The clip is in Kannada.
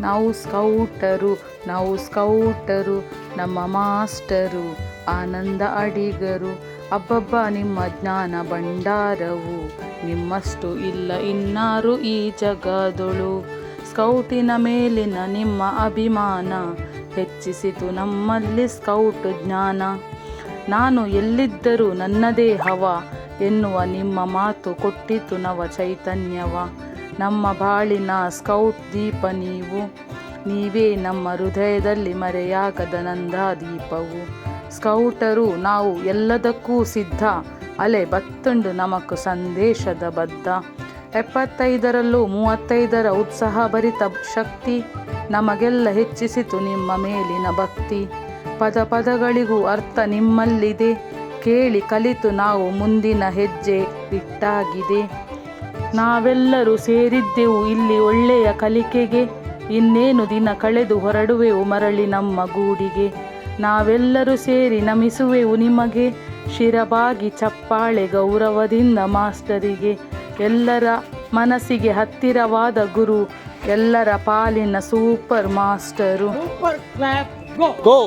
ನಾವು ಸ್ಕೌಟರು ನಮ್ಮ ಮಾಸ್ಟರು ಆನಂದ ಅಡಿಗರು. ಅಬ್ಬಬ್ಬ ನಿಮ್ಮ ಜ್ಞಾನ ಭಂಡಾರವು ನಿಮ್ಮಷ್ಟು ಇಲ್ಲ ಇನ್ನಾರು ಈ ಜಗದೊಳು. ಸ್ಕೌಟಿನ ಮೇಲಿನ ನಿಮ್ಮ ಅಭಿಮಾನ ಹೆಚ್ಚಿಸಿತು ನಮ್ಮಲ್ಲಿ ಸ್ಕೌಟ್ ಜ್ಞಾನ. ನಾನು ಎಲ್ಲಿದ್ದರೂ ನನ್ನದೇ ಹವ ಎನ್ನುವ ನಿಮ್ಮ ಮಾತು ಕೊಟ್ಟಿತು ನವ ಚೈತನ್ಯವ. ನಮ್ಮ ಬಾಳಿನ ಸ್ಕೌಟ್ ದೀಪ ನೀವೇ ನಮ್ಮ ಹೃದಯದಲ್ಲಿ ಮರೆಯಾಗದ ನಂದಾದೀಪವು. ಸ್ಕೌಟರು ನಾವು ಎಲ್ಲದಕ್ಕೂ ಸಿದ್ಧ, ಅಲೆ ಬತ್ತುಂಡು ನಮಕು ಸಂದೇಶದ ಬದ್ಧ. 75ರಲ್ಲೂ 35ರ ಉತ್ಸಾಹ ಭರಿತ ಶಕ್ತಿ ನಮಗೆಲ್ಲ ಹೆಚ್ಚಿಸಿತು ನಿಮ್ಮ ಮೇಲಿನ ಭಕ್ತಿ. ಪದಗಳಿಗೂ ಅರ್ಥ ನಿಮ್ಮಲ್ಲಿದೆ, ಕೇಳಿ ಕಲಿತು ನಾವು ಮುಂದಿನ ಹೆಜ್ಜೆ ಇಟ್ಟಾಗಿದೆ. ನಾವೆಲ್ಲರೂ ಸೇರಿದ್ದೆವು ಇಲ್ಲಿ ಒಳ್ಳೆಯ ಕಲಿಕೆಗೆ, ಇನ್ನೇನು ದಿನ ಕಳೆದು ಹೊರಡುವೆವು ಮರಳಿ ನಮ್ಮ ಗೂಡಿಗೆ. ನಾವೆಲ್ಲರೂ ಸೇರಿ ನಮಿಸುವೆವು ನಿಮಗೆ, ಶಿರಬಾಗಿ ಚಪ್ಪಾಳೆ ಗೌರವದಿಂದ ಮಾಸ್ಟರಿಗೆ. ಎಲ್ಲರ ಮನಸ್ಸಿಗೆ ಹತ್ತಿರವಾದ ಗುರು, ಎಲ್ಲರ ಪಾಲಿನ ಸೂಪರ್ ಮಾಸ್ಟರು. ಗೋ